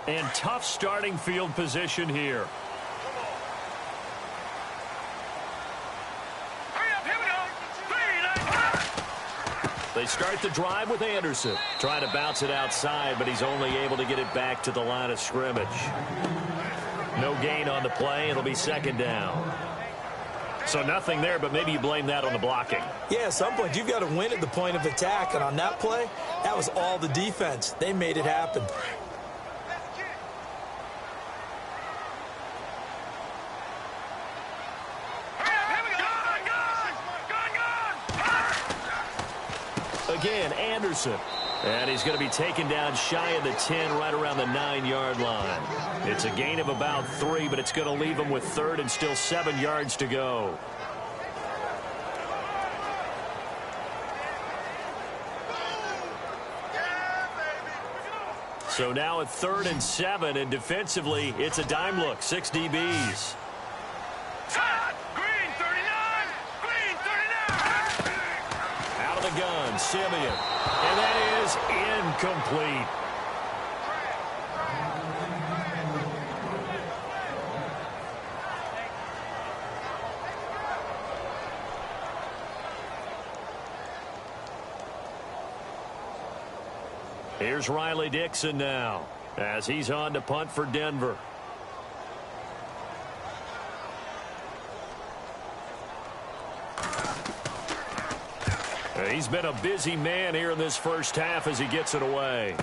And tough starting field position here. They start the drive with Anderson. Trying to bounce it outside, but he's only able to get it back to the line of scrimmage. No gain on the play. It'll be second down. So nothing there, but maybe you blame that on the blocking. Yeah, at some point, you've got to win at the point of attack. And on that play, that was all the defense. They made it happen. Again, Anderson. And he's going to be taken down shy of the 10, right around the 9-yard line. It's a gain of about 3, but it's going to leave him with third and still 7 yards to go. So now at 3rd and 7, and defensively, it's a dime look. 6 DBs. Out of the gun, Simeon. And that is incomplete. Here's Riley Dixon now as he's on to punt for Denver. He's been a busy man here in this first half as he gets it away.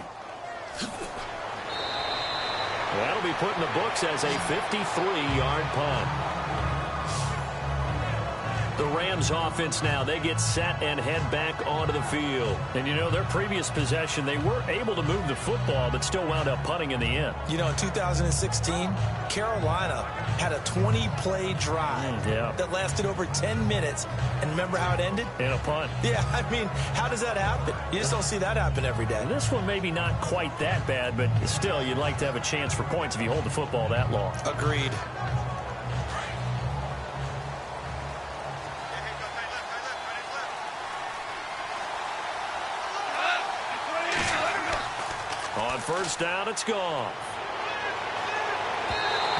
That'll be put in the books as a 53-yard punt. The Rams offense now, they get set and head back onto the field. And, you know, their previous possession, they were able to move the football, but still wound up punting in the end. You know, in 2016, Carolina had a 20-play drive that lasted over 10 minutes. And remember how it ended? In a punt. Yeah, I mean, how does that happen? You just don't see that happen every day. And this one maybe not quite that bad, but still, you'd like to have a chance for points if you hold the football that long. Agreed. On first down, it's gone.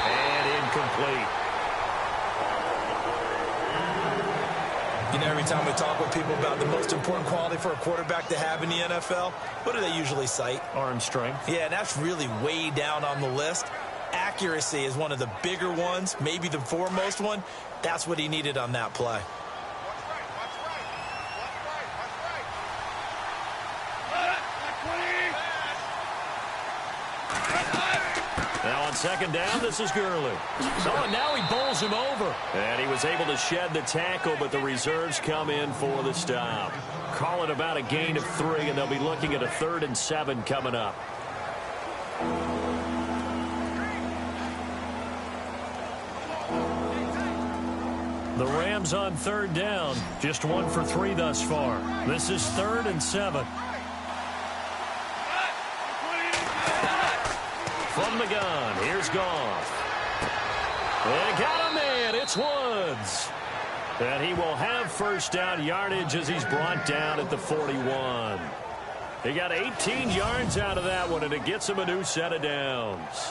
And incomplete. You know, every time we talk with people about the most important quality for a quarterback to have in the NFL, what do they usually cite? Arm strength. Yeah, and that's really way down on the list. Accuracy is one of the bigger ones, maybe the foremost one. That's what he needed on that play. Now on second down, this is Gurley. Oh, and now he bowls him over. And he was able to shed the tackle, but the reserves come in for the stop. Call it about a gain of 3, and they'll be looking at a 3rd and 7 coming up. The Rams on 3rd down, just 1 for 3 thus far. This is 3rd and 7. From the gun, here's Goff. They got a man, it's Woods. And he will have first down yardage as he's brought down at the 41. He got 18 yards out of that one, and it gets him a new set of downs.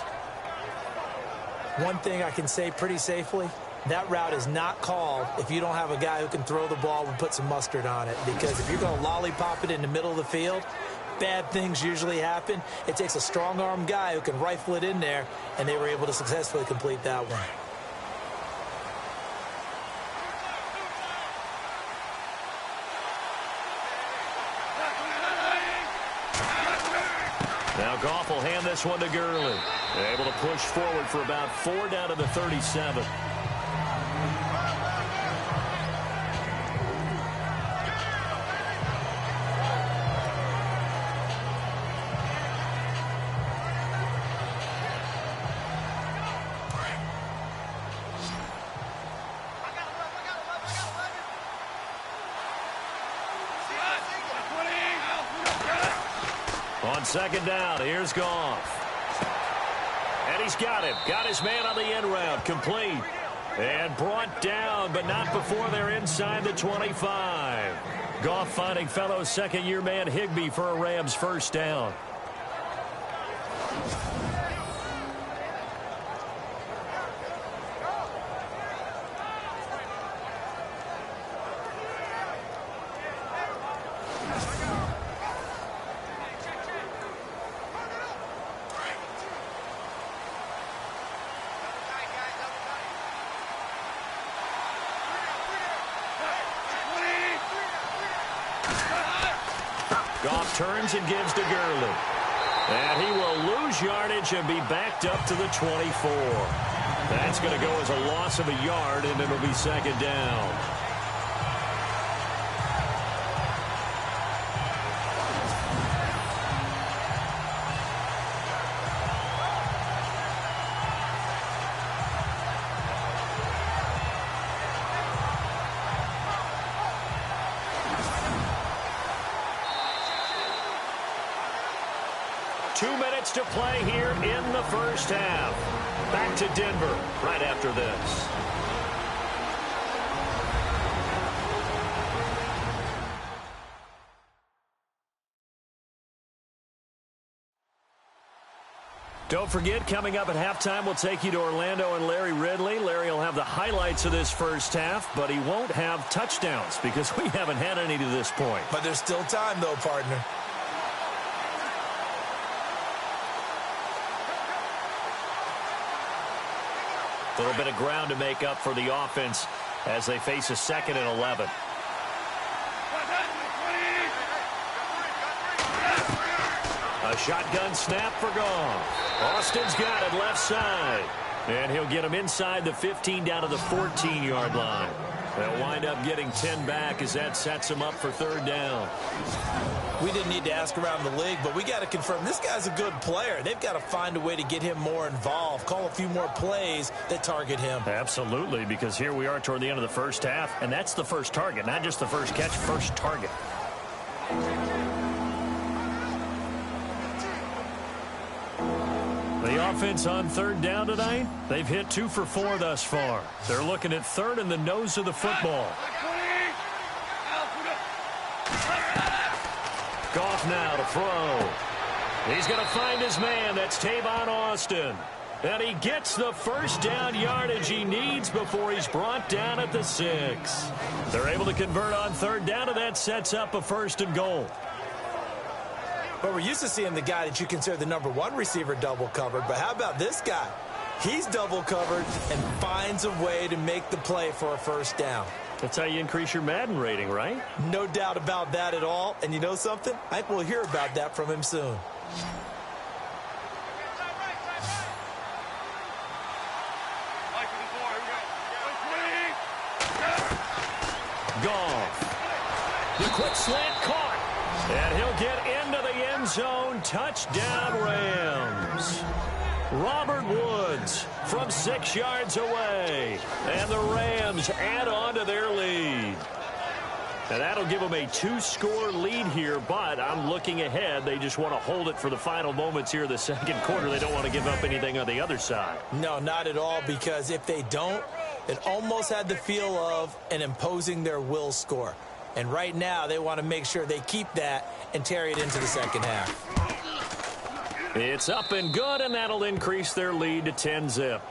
One thing I can say pretty safely, that route is not called if you don't have a guy who can throw the ball and put some mustard on it. Because if you're going to lollipop it in the middle of the field, bad things usually happen. It takes a strong-arm guy who can rifle it in there, and they were able to successfully complete that one. Now Goff will hand this one to Gurley. Able to push forward for about 4 down to the 37. On second down, here's Goff. And he's got him. Got his man on the end route. Complete. And brought down, but not before they're inside the 25. Goff finding fellow second-year man Higbee for a Rams first down. Goff turns and gives to Gurley. And he will lose yardage and be backed up to the 24. That's going to go as a loss of a yard, and it'll be second down. To play here in the first half. Back to Denver right after this. Don't forget, coming up at halftime, we'll take you to Orlando and Larry Ridley. Larry will have the highlights of this first half, but he won't have touchdowns because we haven't had any to this point. But there's still time, though, partner. A little bit of ground to make up for the offense as they face a 2nd and 11. A shotgun snap for Goff. Austin's got it left side. And he'll get him inside the 15 down to the 14-yard line. They'll wind up getting 10 back as that sets him up for third down. We didn't need to ask around the league, but we got to confirm this guy's a good player. They've got to find a way to get him more involved, call a few more plays that target him. Absolutely, because here we are toward the end of the first half, and that's the first target, not just the first catch, first target. The offense on third down tonight, they've hit 2 for 4 thus far. They're looking at third in the nose of the football. Goff now to throw. He's going to find his man. That's Tavon Austin. And he gets the first down yardage he needs before he's brought down at the 6. They're able to convert on third down, and that sets up a 1st and goal. But we're used to seeing the guy that you consider the number 1 receiver double covered. But how about this guy? He's double covered and finds a way to make the play for a first down. That's how you increase your Madden rating, right? No doubt about that at all. And you know something? I think we'll hear about that from him soon. Goff. The quick slant caught. And he'll get into the end zone. Touchdown, Rams. Robert Woods from 6 yards away. And the Rams add on to their lead. And that'll give them a 2-score lead here, but I'm looking ahead. They just want to hold it for the final moments here of the second quarter. They don't want to give up anything on the other side. No, not at all, because if they don't, it almost had the feel of an imposing their will score. And right now, they want to make sure they keep that and carry it into the second half. It's up and good, and that'll increase their lead to 10-zip.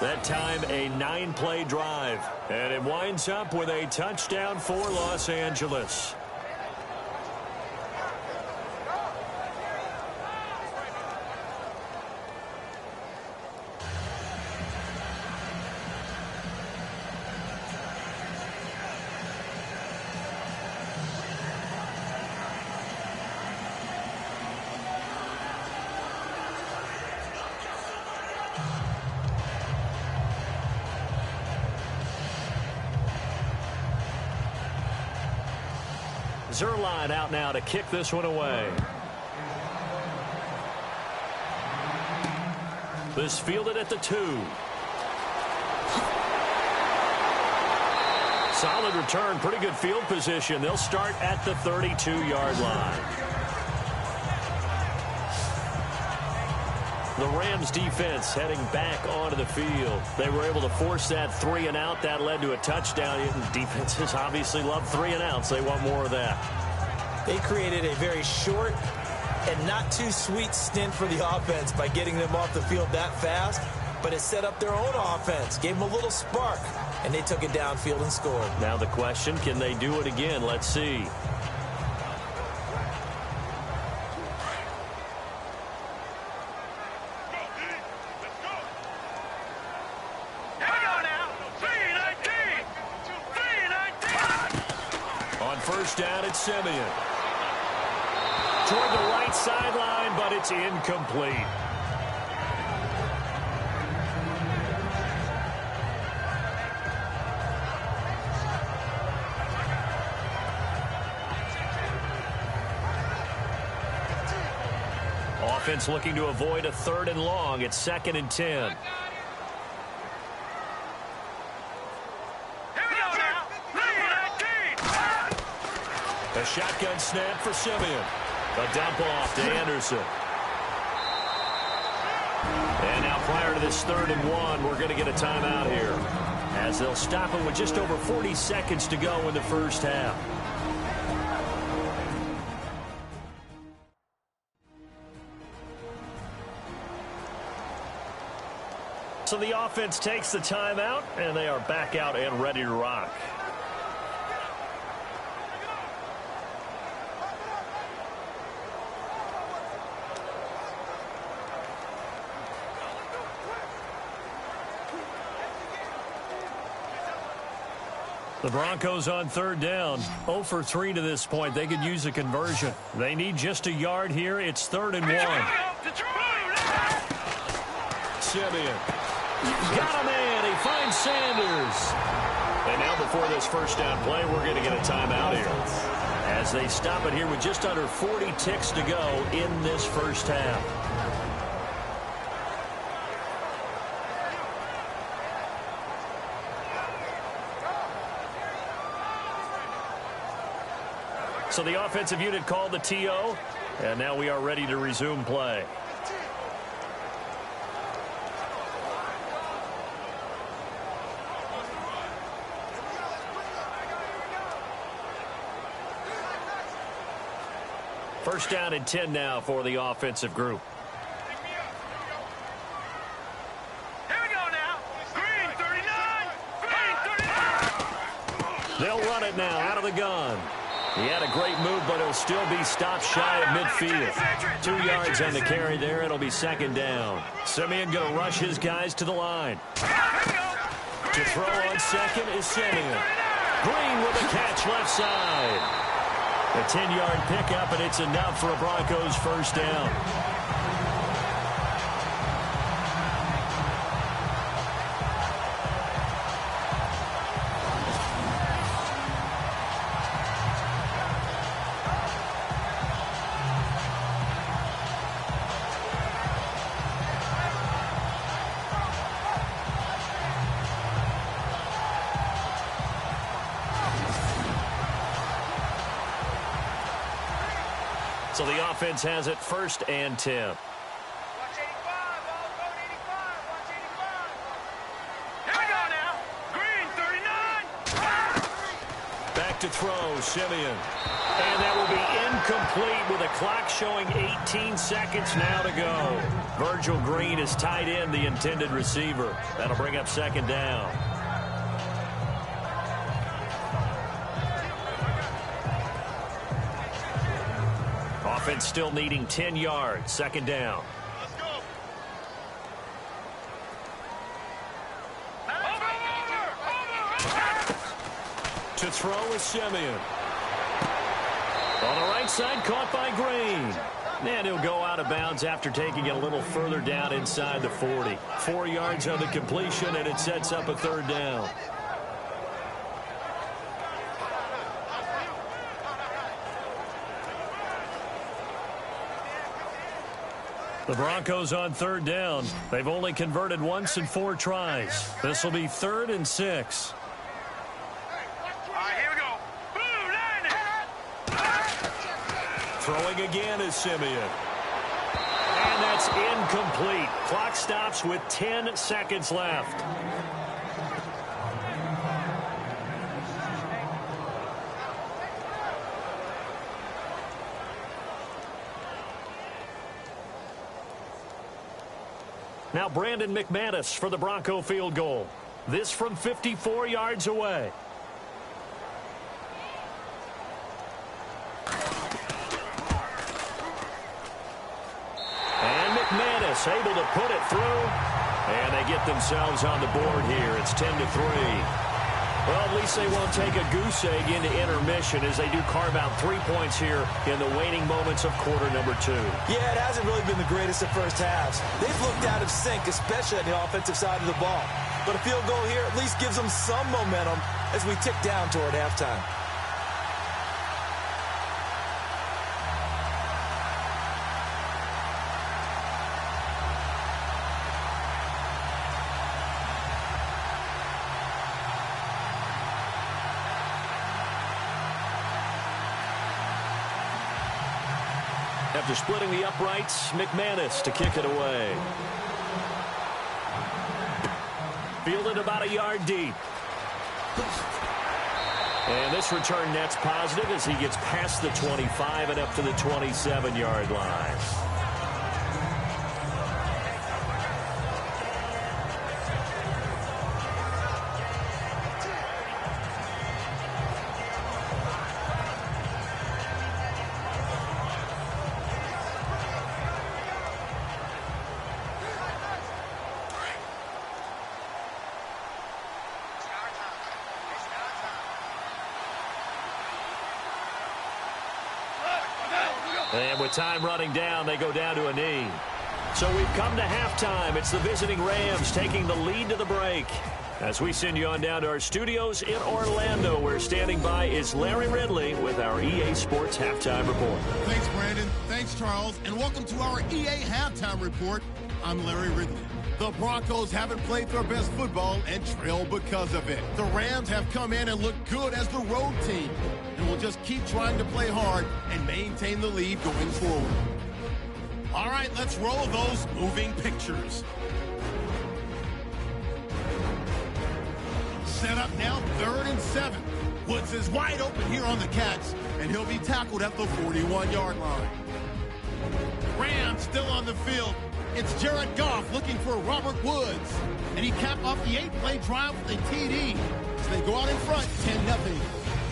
That time, a 9-play drive. And it winds up with a touchdown for Los Angeles. Zerline out now to kick this one away. This fielded at the 2. Solid return, pretty good field position. They'll start at the 32-yard line. The Rams defense heading back onto the field. They were able to force that 3 and out. That led to a touchdown. Defenses obviously love 3 and outs. They want more of that. They created a very short and not too sweet stint for the offense by getting them off the field that fast, but it set up their own offense, gave them a little spark, and they took it downfield and scored. Now the question, can they do it again? Let's see. first down at Simeon. Toward the right sideline, but it's incomplete. Offense looking to avoid a 3rd and long. It's 2nd and 10. A shotgun snap for Simeon. A dump off to Anderson. And now prior to this 3rd and 1, we're going to get a timeout here, as they'll stop it with just over 40 seconds to go in the first half. So the offense takes the timeout, and they are back out and ready to rock. The Broncos on 3rd down. 0 for 3 to this point. They could use a conversion. They need just a yard here. It's 3rd and 1. Simeon. Got a man. He finds Sanders. And now before this first down play, we're going to get a timeout here, as they stop it here with just under 40 ticks to go in this first half. So the offensive unit called the TO, and now we are ready to resume play. First down and 10 now for the offensive group. Here we go now. Green 39. Green 39. They'll run it now out of the gun. He had a great move, but he'll still be stopped shy of midfield. 2 yards on the carry there. It'll be 2nd down. Simeon going to rush his guys to the line. To throw on 2nd is Simeon. Green with a catch left side. A 10-yard pickup, and it's enough for a Broncos first down. So the offense has it 1st and 10. Watch 85. Ball going 85. Watch 85. Here we go now. Green 39. Back to throw, Simeon. And that will be incomplete with a clock showing 18 seconds now to go. Virgil Green is tied in, the intended receiver. That'll bring up 2nd down. Offense still needing 10 yards. 2nd down. Let's go. Over. To throw is Simeon. On the right side, caught by Green. And he'll go out of bounds after taking it a little further down inside the 40. 4 yards on the completion, and it sets up a 3rd down. The Broncos on 3rd down. They've only converted once in 4 tries. This will be 3rd and 6. All right, here we go. Boom, Throwing again is Simeon. And that's incomplete. Clock stops with 10 seconds left. Now Brandon McManus for the Bronco field goal. This from 54 yards away. And McManus able to put it through. And they get themselves on the board here. It's 10-3. Well, at least least they won't take a goose egg into intermission as they do carve out 3 points here in the waning moments of quarter number 2. Yeah, it hasn't really been the greatest of first halves. They've looked out of sync, especially on the offensive side of the ball. But a field goal here at least gives them some momentum as we tick down toward halftime. After splitting the uprights, McManus to kick it away. Fielded about a yard deep. And this return net's positive as he gets past the 25 and up to the 27-yard line. And with time running down, they go down to a knee. So we've come to halftime. It's the visiting Rams taking the lead to the break. As we send you on down to our studios in Orlando, where standing by is Larry Ridley with our EA Sports Halftime Report. Thanks, Brandon. Thanks, Charles. And welcome to our EA Halftime Report. I'm Larry Ridley. The Broncos haven't played their best football and trail because of it. The Rams have come in and looked good as the road team, and will just keep trying to play hard and maintain the lead going forward. All right, let's roll those moving pictures. Set up now, 3rd and 7. Woods is wide open here on the catch, and he'll be tackled at the 41-yard line. Rams still on the field. It's Jared Goff looking for Robert Woods. And he capped off the 8-play drive with a TD. So they go out in front, 10-0.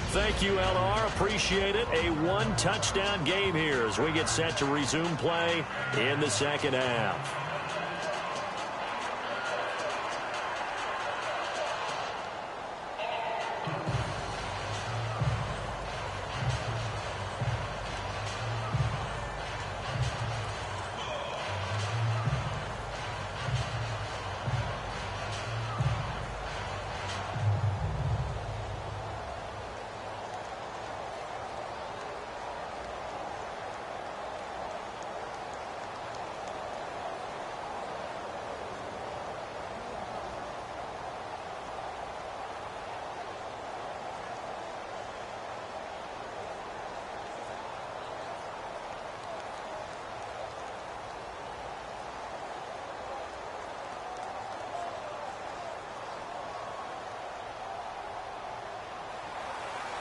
Thank you, LR. Appreciate it. A one-touchdown game here as we get set to resume play in the second half.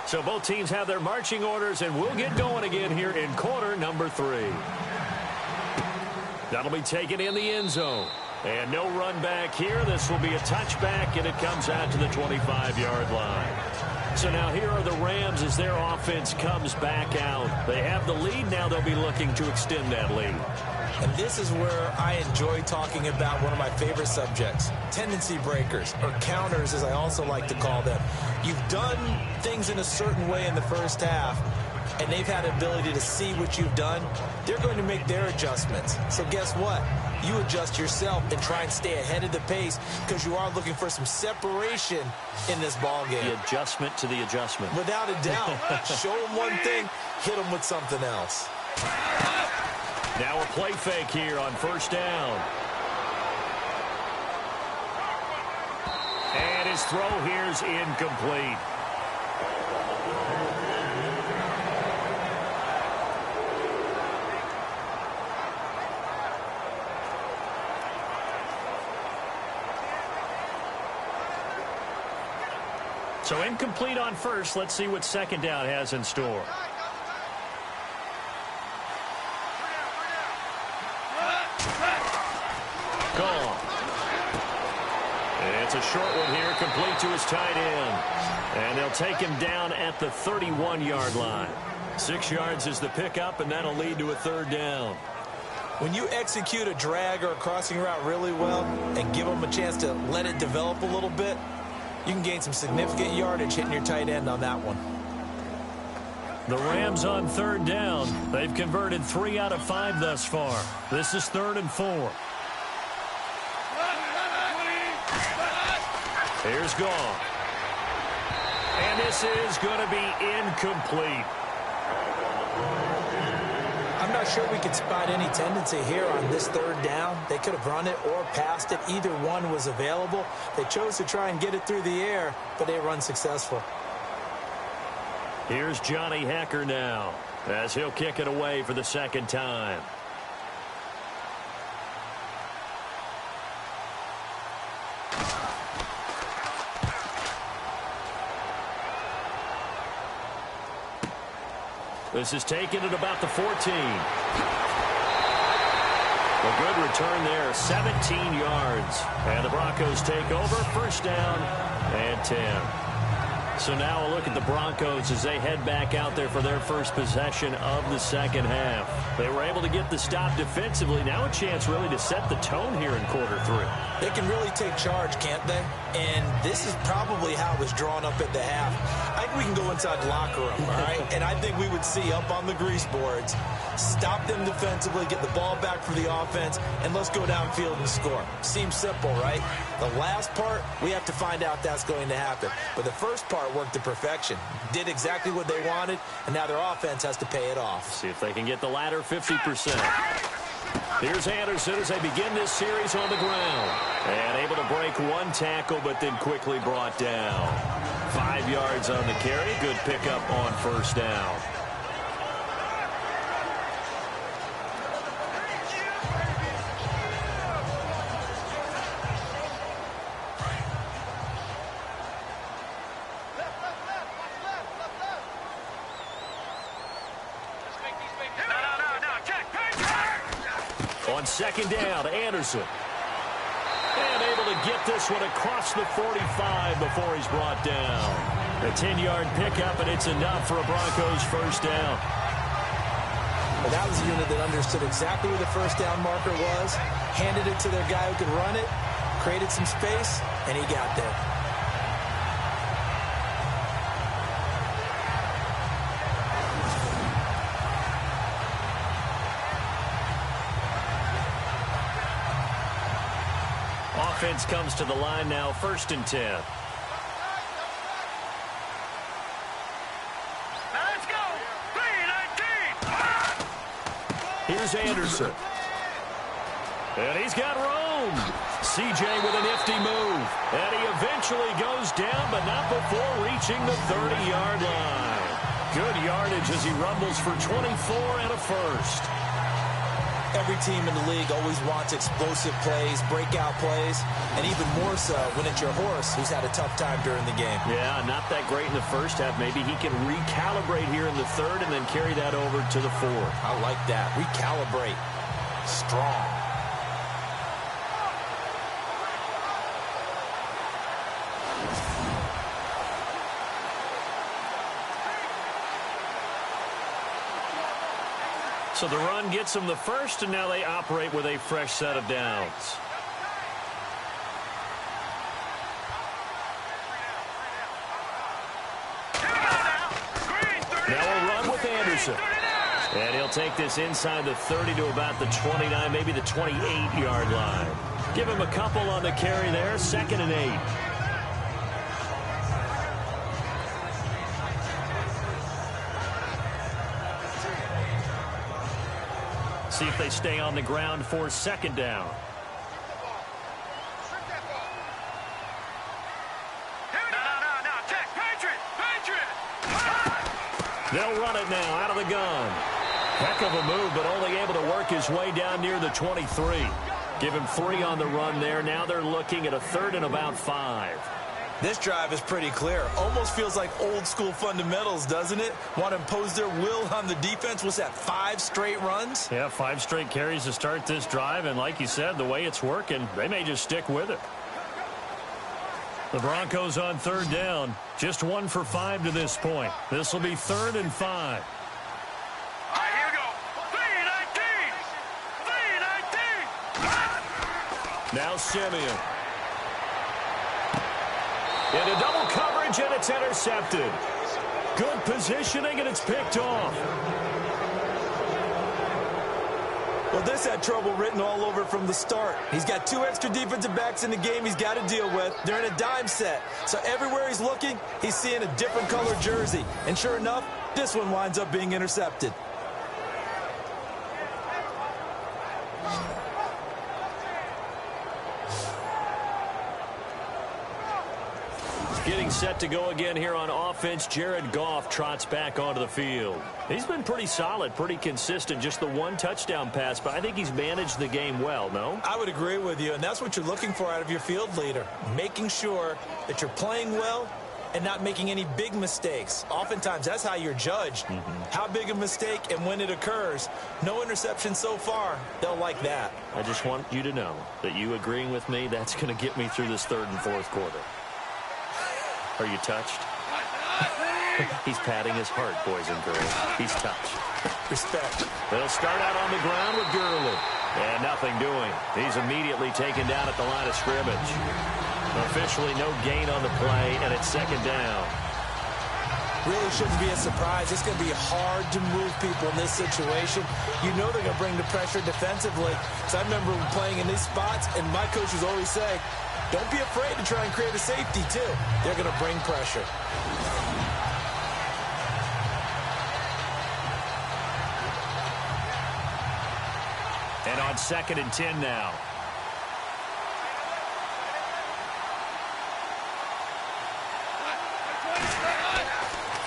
So both teams have their marching orders, and we'll get going again here in quarter number 3. That'll be taken in the end zone. And no run back here. This will be a touchback, and it comes out to the 25-yard line. So now here are the Rams as their offense comes back out. They have the lead. Now they'll be looking to extend that lead. And this is where I enjoy talking about one of my favorite subjects, tendency breakers, or counters as I also like to call them. You've done things in a certain way in the first half, and they've had the ability to see what you've done. They're going to make their adjustments. So guess what? You adjust yourself and try and stay ahead of the pace because you are looking for some separation in this ball game. The adjustment to the adjustment. Without a doubt. Show them one thing, hit them with something else. Now a play fake here on first down. And his throw here's incomplete. So incomplete on first. Let's see what second down has in store. Gone. It's a short one here, complete to his tight end. And they'll take him down at the 31-yard line. 6 yards is the pickup, and that'll lead to a third down. When you execute a drag or a crossing route really well and give them a chance to let it develop a little bit, You can gain some significant yardage hitting your tight end on that one. The Rams on 3rd down. They've converted 3 out of 5 thus far. This is 3rd and 4. Here's Goff. And this is going to be incomplete. I'm not sure we could spot any tendency here on this 3rd down. They could have run it or passed it. Either one was available. They chose to try and get it through the air, but they were unsuccessful. Here's Johnny Hecker now, as he'll kick it away for the 2nd time. This is taken at about the 14. A good return there, 17 yards. And the Broncos take over, 1st down and 10. So now a look at the Broncos as they head back out there for their first possession of the 2nd half. They were able to get the stop defensively. Now a chance really to set the tone here in quarter 3. They can really take charge, can't they? And this is probably how it was drawn up at the half. I think we can go inside the locker room, all right? And I think we would see up on the grease boards, stop them defensively, get the ball back for the offense, and let's go downfield and score. Seems simple, right? The last part, we have to find out that's going to happen. But the first part worked to perfection. Did exactly what they wanted, and now their offense has to pay it off. See if they can get the latter 50%. Here's Anderson as they begin this series on the ground. And able to break 1 tackle, but then quickly brought down. 5 yards on the carry. Good pickup on 1st down. On 2nd down, Anderson. And able to get this one across the 45 before he's brought down. A 10-yard pickup, and it's enough for a Broncos 1st down. Well, that was a unit that understood exactly where the 1st down marker was, handed it to their guy who could run it, created some space, and he got there. Offense comes to the line now, 1st and 10. Now let's go. 3-19. Here's Anderson. And he's got room. CJ with a nifty move. And he eventually goes down, but not before reaching the 30-yard line. Good yardage as he rumbles for 24 and a 1st. Every team in the league always wants explosive plays, breakout plays, and even more so when it's your horse who's had a tough time during the game. Yeah, not that great in the 1st half. Maybe he can recalibrate here in the 3rd and then carry that over to the 4th. I like that. Recalibrate. Strong. So the run gets them the 1st, and now they operate with a fresh set of downs. Now a run with Anderson. And he'll take this inside the 30 to about the 29, maybe the 28-yard line. Give him a couple on the carry there, 2nd and 8. See if they stay on the ground for 2nd down. They'll run it now out of the gun. Heck of a move, but only able to work his way down near the 23. Give him 3 on the run there. Now they're looking at a 3rd and about 5. This drive is pretty clear. Almost feels like old school fundamentals, doesn't it? Want to impose their will on the defense. What's that, 5 straight runs? Yeah, 5 straight carries to start this drive. And like you said, the way it's working, they may just stick with it. The Broncos on 3rd down. Just 1 for 5 to this point. This will be 3rd and 5. All right, here we go. 3-19. 3-19. Now Simeon. Into double coverage, and it's intercepted. Good positioning, and it's picked off. Well, this had trouble written all over from the start. He's got 2 extra defensive backs in the game he's got to deal with. They're in a dime set. So everywhere he's looking, he's seeing a different colored jersey. And sure enough, this one winds up being intercepted. Getting set to go again here on offense, Jared Goff trots back onto the field. He's been pretty solid, pretty consistent, just the 1 touchdown pass, but I think he's managed the game well, no? I would agree with you, and that's what you're looking for out of your field leader, making sure that you're playing well and not making any big mistakes. Oftentimes, that's how you're judged. How big a mistake and when it occurs. No interception so far. They'll like that. I just want you to know that you agreeing with me, that's going to get me through this 3rd and 4th quarter. Are you touched? He's patting his heart, boys and girls. He's touched. Respect. They'll start out on the ground with Gurley. And nothing doing. He's immediately taken down at the line of scrimmage. Officially no gain on the play, and it's 2nd down. Really shouldn't be a surprise. It's going to be hard to move people in this situation. You know they're going to bring the pressure defensively. So I remember playing in these spots, and my coaches always say, don't be afraid to try and create a safety, too. They're going to bring pressure. And on 2nd and 10 now.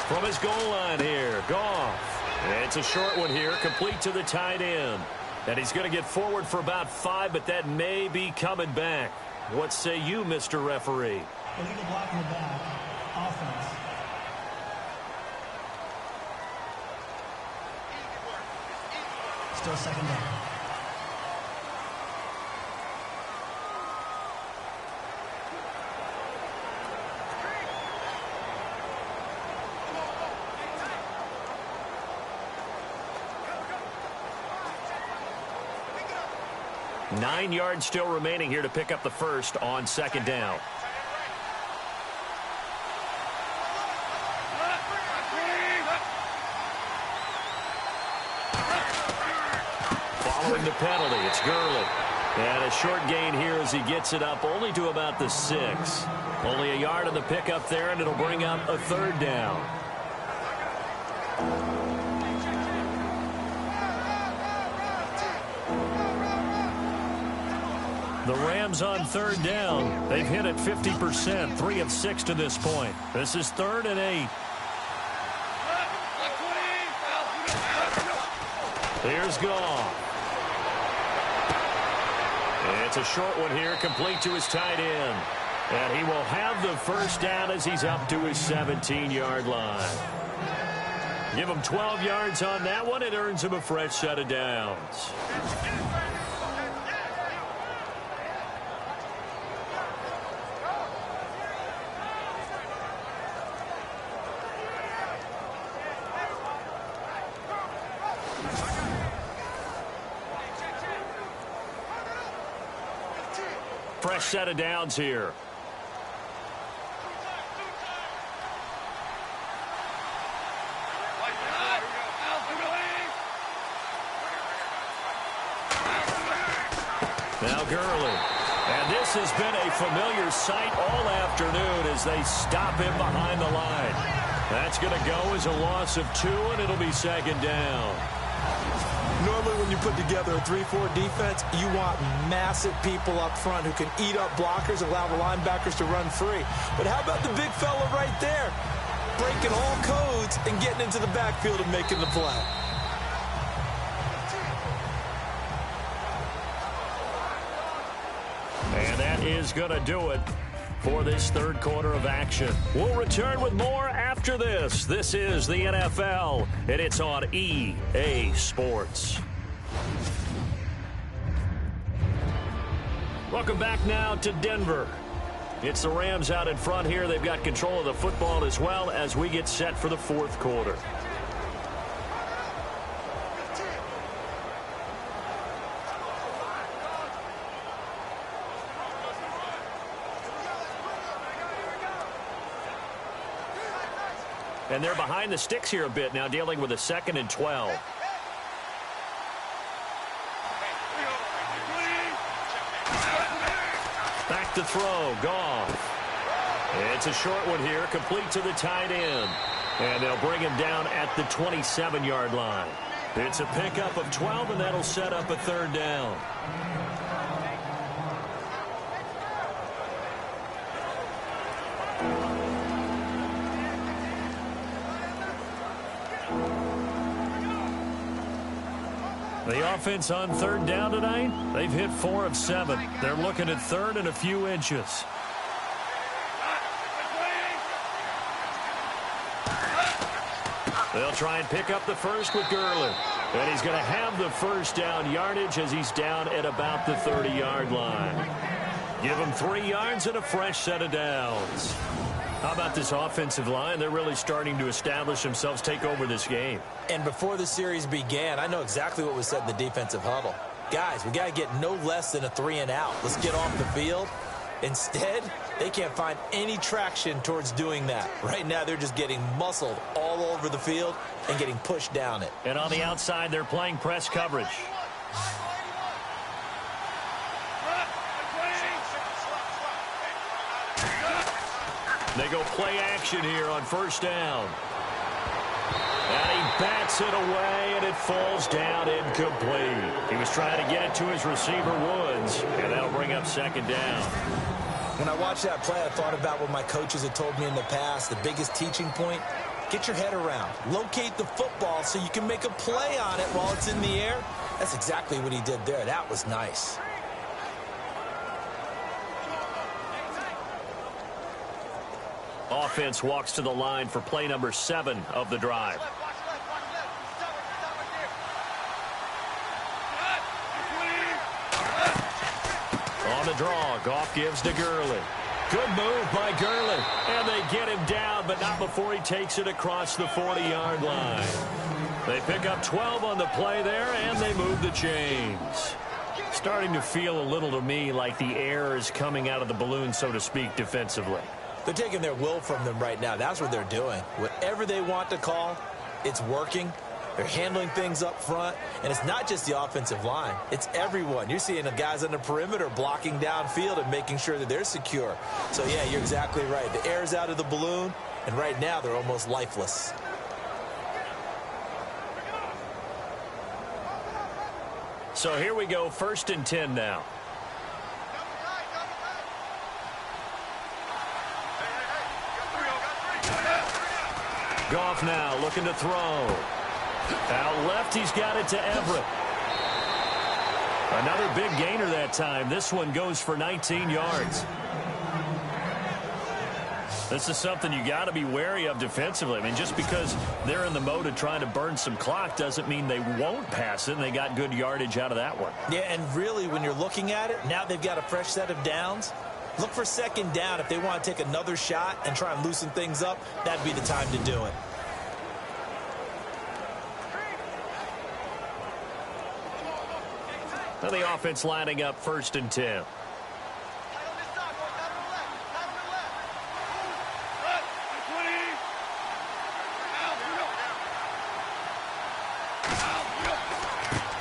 From his goal line here, Goff. It's a short one here, complete to the tight end. And he's going to get forward for about 5, but that may be coming back. What say you, Mr. Referee? Illegal block in the back. Offense. Still 2nd down. Nine yards still remaining here to pick up the first on 2nd down. Following the penalty, it's Gurley. And a short gain here as he gets it up only to about the 6. Only a yard on the pickup there, and it'll bring up a 3rd down. The Rams on 3rd down. They've hit it 50%, 3 of 6 to this point. This is 3rd and 8. Here's Goff. It's a short one here, complete to his tight end. And he will have the first down as he's up to his 17-yard line. Give him 12 yards on that one. It earns him a fresh set of downs. Fresh set of downs here. Now Gurley. And this has been a familiar sight all afternoon as they stop him behind the line. That's going to go as a loss of 2, and it'll be 2nd down. Normally when you put together a 3-4 defense, you want massive people up front who can eat up blockers and allow the linebackers to run free. But how about the big fella right there? Breaking all codes and getting into the backfield and making the play. And that is going to do it for this 3rd quarter of action. We'll return with more after this. This is the NFL, and it's on EA Sports. Welcome back now to Denver. It's the Rams out in front here. They've got control of the football as well as we get set for the 4th quarter. And they're behind the sticks here a bit now, dealing with a 2nd and 12. Back to throw, Goff. It's a short one here, complete to the tight end. And they'll bring him down at the 27-yard line. It's a pickup of 12, and that'll set up a 3rd down. The offense on 3rd down tonight, they've hit 4 of 7. They're looking at 3rd and a few inches. They'll try and pick up the first with Gurley. And he's going to have the 1st down yardage as he's down at about the 30-yard line. Give him 3 yards and a fresh set of downs. How about this offensive line? They're really starting to establish themselves, take over this game. And before the series began, I know exactly what was said in the defensive huddle. Guys, we got to get no less than a 3 and out. Let's get off the field. Instead, they can't find any traction towards doing that. Right now, they're just getting muscled all over the field and getting pushed down it. And on the outside, they're playing press coverage. They go play action here on 1st down. And he bats it away, and it falls down incomplete. He was trying to get it to his receiver, Woods, and that'll bring up 2nd down. When I watched that play, I thought about what my coaches had told me in the past. The biggest teaching point, get your head around. Locate the football so you can make a play on it while it's in the air. That's exactly what he did there. That was nice. Offense walks to the line for play number 7 of the drive. On the draw, Goff gives to Gurley. Good move by Gurley. And they get him down, but not before he takes it across the 40-yard line. They pick up 12 on the play there, and they move the chains. Starting to feel a little to me like the air is coming out of the balloon, so to speak, defensively. They're taking their will from them right now. That's what they're doing. Whatever they want to call, it's working. They're handling things up front, and it's not just the offensive line. It's everyone. You're seeing the guys on the perimeter blocking downfield and making sure that they're secure. So, yeah, you're exactly right. The air's out of the balloon, and right now they're almost lifeless. So here we go, 1st and 10 now. Goff now looking to throw. Out left, he's got it to Everett. Another big gainer that time. This one goes for 19 yards. This is something you got to be wary of defensively. I mean, just because they're in the mode of trying to burn some clock doesn't mean they won't pass it, and they got good yardage out of that one. Yeah, and really, when you're looking at it, now they've got a fresh set of downs. Look for 2nd down. If they want to take another shot and try and loosen things up, that'd be the time to do it. Now the offense lining up 1st and 10.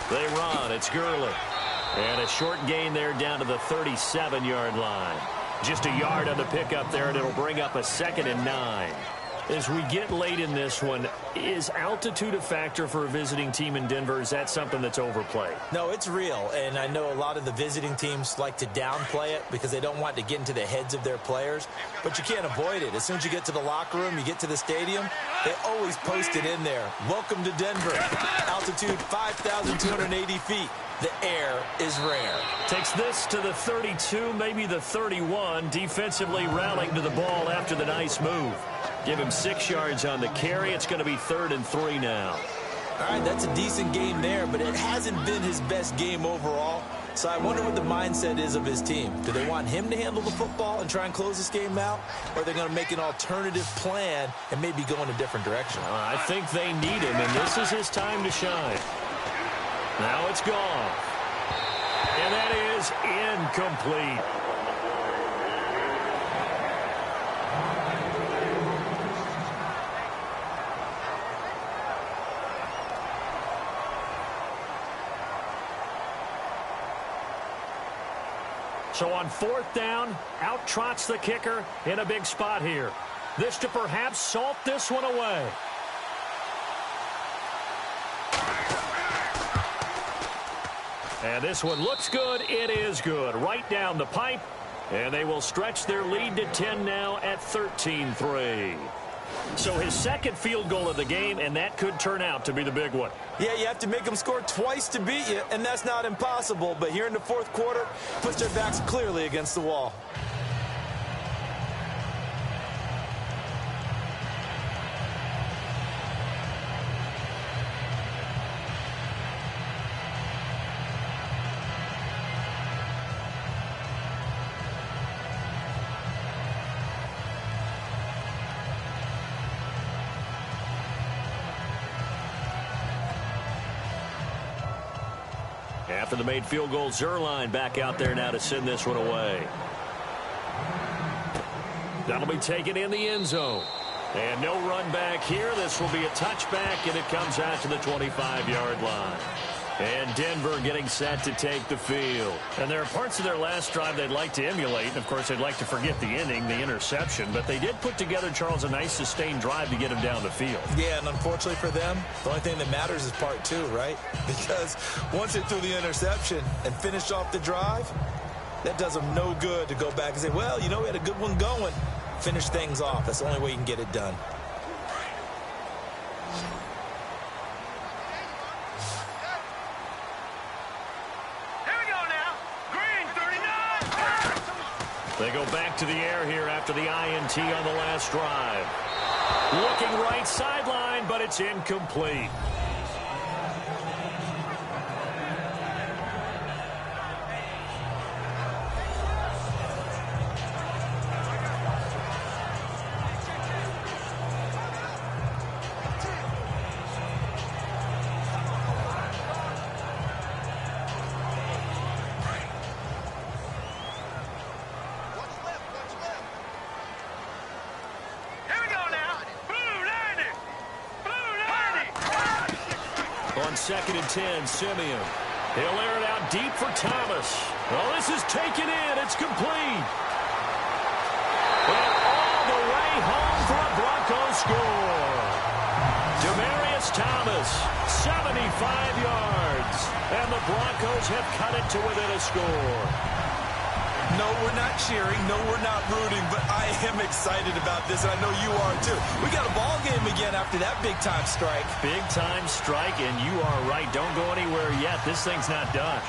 They run. It's Gurley. And a short gain there down to the 37-yard line. Just a yard on the pickup there, and it'll bring up a 2nd and 9. As we get late in this one, is altitude a factor for a visiting team in Denver? Is that something that's overplayed? No, it's real, and I know a lot of the visiting teams like to downplay it because they don't want to get into the heads of their players, but you can't avoid it. As soon as you get to the locker room, you get to the stadium, they always post it in there. Welcome to Denver. Altitude 5,280 feet. The air is rare. Takes this to the 32, maybe the 31. Defensively rallying to the ball after the nice move. Give him 6 yards on the carry. It's going to be 3rd and 3 now. All right, that's a decent game there, but it hasn't been his best game overall. So I wonder what the mindset is of his team. Do they want him to handle the football and try and close this game out? Or are they going to make an alternative plan and maybe go in a different direction? I think they need him, and this is his time to shine. Now it's gone. And that is incomplete. So on 4th down, out trots the kicker in a big spot here. This to perhaps salt this one away. And this one looks good. It is good. Right down the pipe. And they will stretch their lead to 10 now at 13-3. So his second field goal of the game, and that could turn out to be the big one. Yeah, you have to make them score twice to beat you, and that's not impossible. But here in the 4th quarter, puts their backs clearly against the wall. After the made field goal, Zerline back out there now to send this one away. That'll be taken in the end zone. And no run back here. This will be a touchback, and it comes out to the 25-yard line. And Denver getting set to take the field. And there are parts of their last drive they'd like to emulate. And, of course, they'd like to forget the inning, the interception. But they did put together, Charles, a nice sustained drive to get him down the field. Yeah, and unfortunately for them, the only thing that matters is part 2, right? Because once they threw the interception and finished off the drive, that does them no good to go back and say, well, you know, we had a good one going. Finish things off. That's the only way you can get it done. They go back to the air here after the INT on the last drive. Looking right sideline, but it's incomplete. On 2nd and 10, Simeon. He'll air it out deep for Thomas. Well, this is taken in. It's complete. And all the way home for a Broncos score. Demaryius Thomas, 75 yards. And the Broncos have cut it to within a score. No, we're not cheering. No, we're not rooting. But I am excited about this, and I know you are too. We got a ball game again after that big-time strike. Big-time strike, and you are right. Don't go anywhere yet. This thing's not done.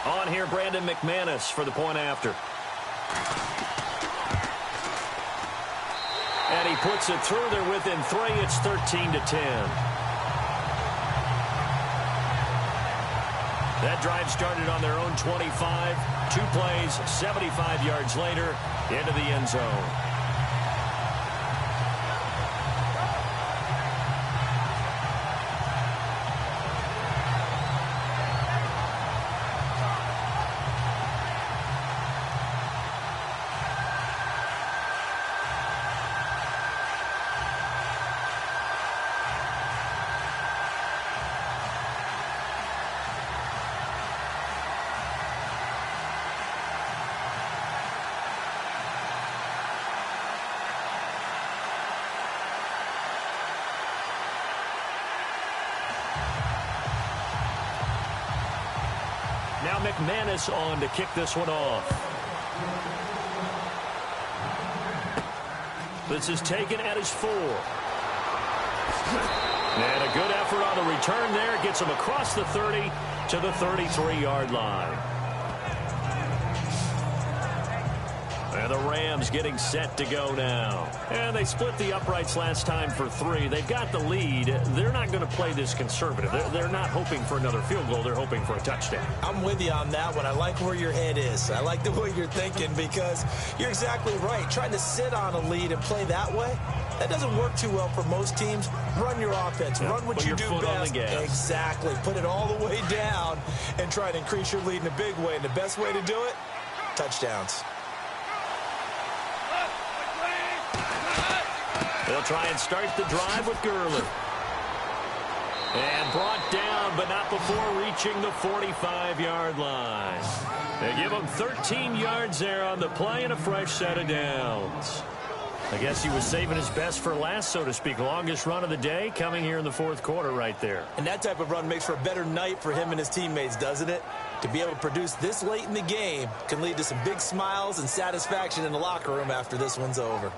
On here, Brandon McManus for the point after. And he puts it through. They're within 3. It's 13-10. That drive started on their own 25. 2 plays, 75 yards later, into the end zone. Now McManus on to kick this one off. This is taken at his 4. And a good effort on the return there. Gets him across the 30 to the 33-yard line. And the Rams getting set to go now. And they split the uprights last time for 3. They've got the lead. They're not going to play this conservative. They're not hoping for another field goal. They're hoping for a touchdown. I'm with you on that one. I like where your head is. I like the way you're thinking because you're exactly right. Trying to sit on a lead and play that way, that doesn't work too well for most teams. Run your offense. Yeah, run what you do best. Exactly. Put it all the way down and try to increase your lead in a big way. And the best way to do it, touchdowns. They'll try and start the drive with Gurley. And brought down, but not before reaching the 45-yard line. They give him 13 yards there on the play and a fresh set of downs. I guess he was saving his best for last, so to speak. Longest run of the day coming here in the fourth quarter right there. And that type of run makes for a better night for him and his teammates, doesn't it? To be able to produce this late in the game can lead to some big smiles and satisfaction in the locker room after this one's over.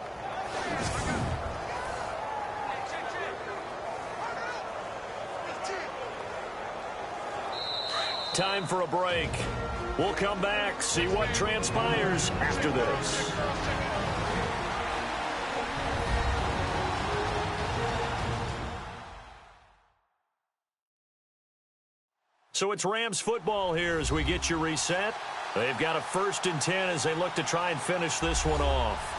Time for a break. We'll come back, see what transpires after this. So it's Rams football here as we get you reset. They've got a 1st and 10 as they look to try and finish this one off.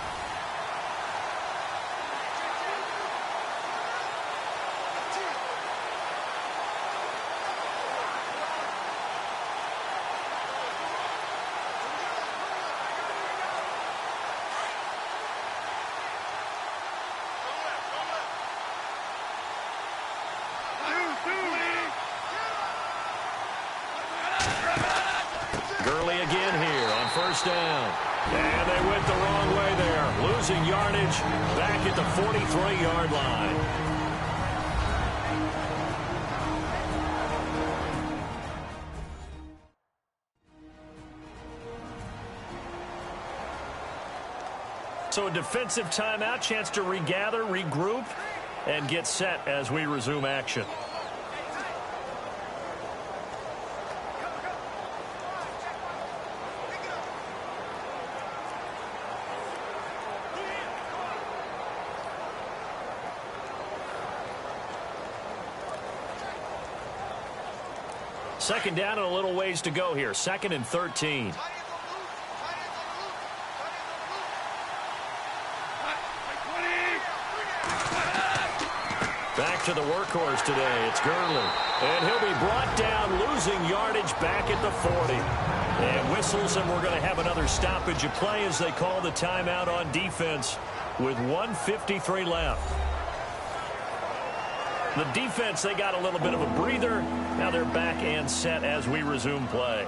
Gurley again here on 1st down. And they went the wrong way there. Losing yardage back at the 43-yard line. So a defensive timeout, chance to regather, regroup, and get set as we resume action. Second down and a little ways to go here. 2nd and 13. Back to the workhorse today. It's Gurley. And he'll be brought down, losing yardage back at the 40. And whistles, and we're going to have another stoppage of play as they call the timeout on defense with 1:53 left. The defense, they got a little bit of a breather. Now they're back and set as we resume play.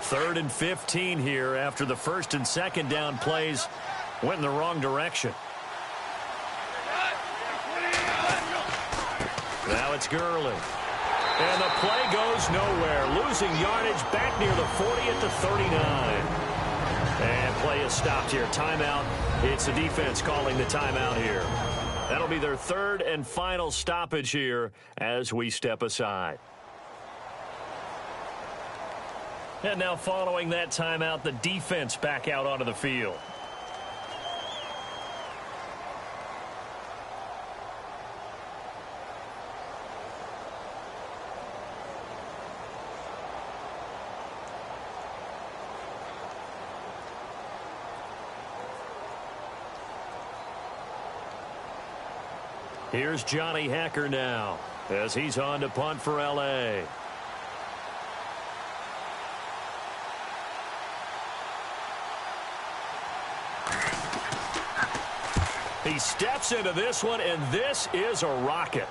Third and 15 here after the 1st and 2nd down plays went in the wrong direction. Now it's Gurley. And the play goes nowhere. Losing yardage back near the 40 at the 39. And play is stopped here. Timeout. It's the defense calling the timeout here. That'll be their 3rd and final stoppage here as we step aside. And now following that timeout, the defense back out onto the field. Here's Johnny Hacker now as he's on to punt for L.A. He steps into this one, and this is a rocket.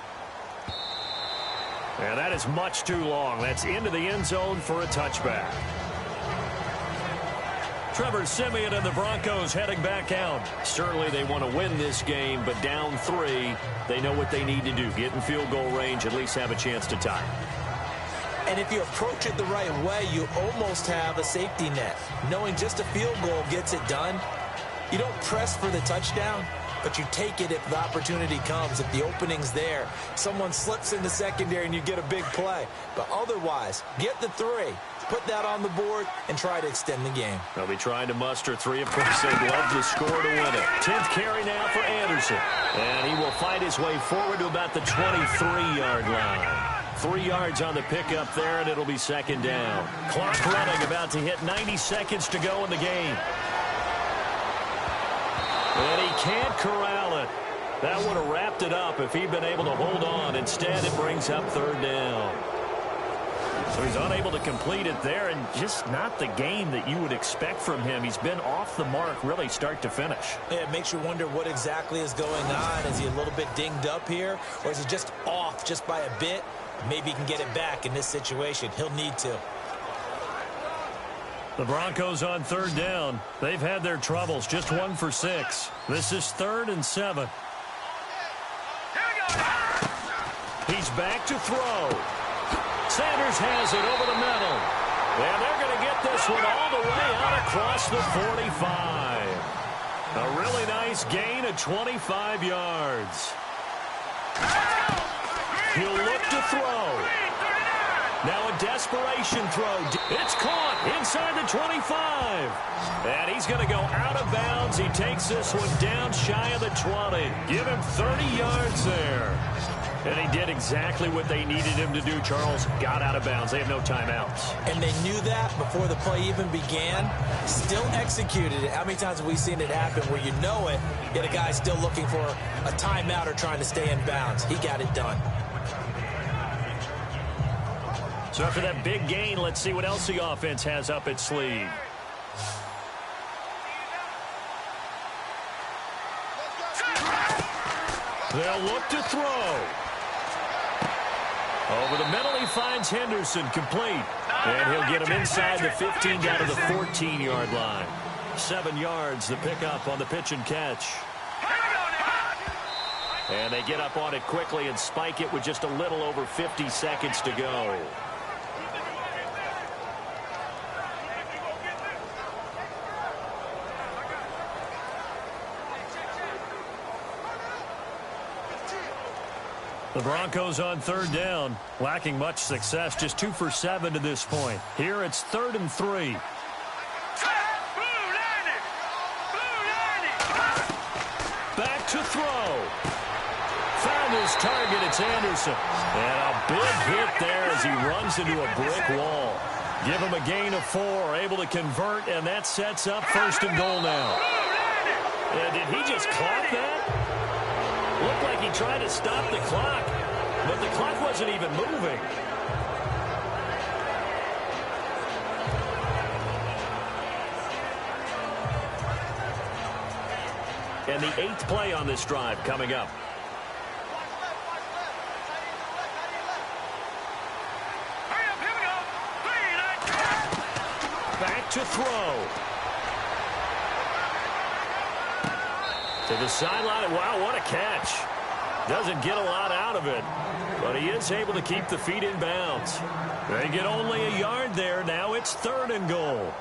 And that is much too long. That's into the end zone for a touchback. Trevor Siemian and the Broncos heading back out. Certainly they want to win this game, but down 3, they know what they need to do. Get in field goal range, at least have a chance to tie. And if you approach it the right way, you almost have a safety net. Knowing just a field goal gets it done. You don't press for the touchdown, but you take it if the opportunity comes, if the opening's there. Someone slips in the secondary and you get a big play. But otherwise, get the 3. Put that on the board and try to extend the game. They'll be trying to muster 3. Of course, they'd love to score to win it. 10th carry now for Anderson. And he will fight his way forward to about the 23-yard line. 3 yards on the pickup there, and it'll be second down. Clock running, about to hit 90 seconds to go in the game. And he can't corral it. That would have wrapped it up if he'd been able to hold on. Instead, it brings up third down. So he's unable to complete it there, and just not the game that you would expect from him. He's been off the mark really start to finish. Yeah, it makes you wonder what exactly is going on. Is he a little bit dinged up here, or is he just off just by a bit? Maybe he can get it back in this situation. He'll need to. The Broncos on third down. They've had their troubles, just 1 for 6. This is 3rd and 7. He's back to throw. Sanders has it over the middle. And they're going to get this one all the way out across the 45. A really nice gain of 25 yards. He'll look to throw. Now a desperation throw. It's caught inside the 25. And he's going to go out of bounds. He takes this one down shy of the 20. Give him 30 yards there. And he did exactly what they needed him to do, Charles. Got out of bounds. They have no timeouts. And they knew that before the play even began. Still executed it. How many times have we seen it happen where you know it, yet a guy's still looking for a timeout or trying to stay in bounds? He got it done. So after that big gain, let's see what else the offense has up its sleeve. They'll look to throw. Over the middle, he finds Henderson complete. And he'll get him inside the 15 down to the 14-yard line. 7 yards, the pickup on the pitch and catch. And they get up on it quickly and spike it with just a little over 50 seconds to go. The Broncos on third down, lacking much success, just 2 for 7 to this point. Here it's 3rd and 3. Back to throw. Found his target, it's Anderson. And a big hit there as he runs into a brick wall. Give him a gain of 4, able to convert, and that sets up 1st and goal now. Did he just clock that? Looked like he tried to stop the clock, but the clock wasn't even moving. And the 8th play on this drive coming up. Back to throw. To the sideline. Wow, what a catch. Doesn't get a lot out of it, but he is able to keep the feet in bounds. They get only a yard there. Now it's 3rd and goal.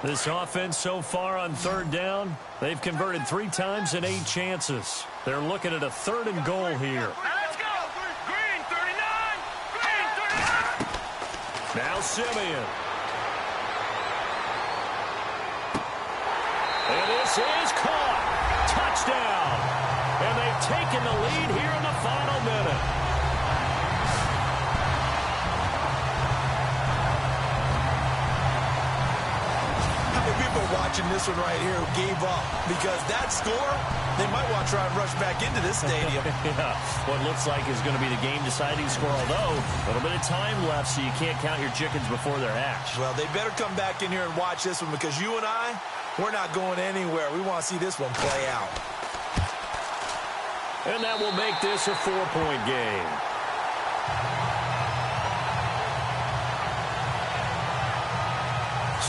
This offense so far on third down, they've converted 3 times in 8 chances. They're looking at a 3rd and goal here. Now Siemian. And this is caught. Touchdown. And they've taken the lead here in the final minute. How many people are watching this one right here who gave up? Because that score, they might want to try and rush back into this stadium. Yeah, what looks like is going to be the game-deciding score, although a little bit of time left, so you can't count your chickens before they're hatched. Well, they better come back in here and watch this one, because you and I, we're not going anywhere. We want to see this one play out. And that will make this a 4-point game.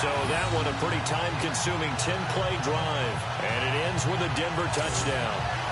So that one a pretty time-consuming 10-play drive. And it ends with a Denver touchdown.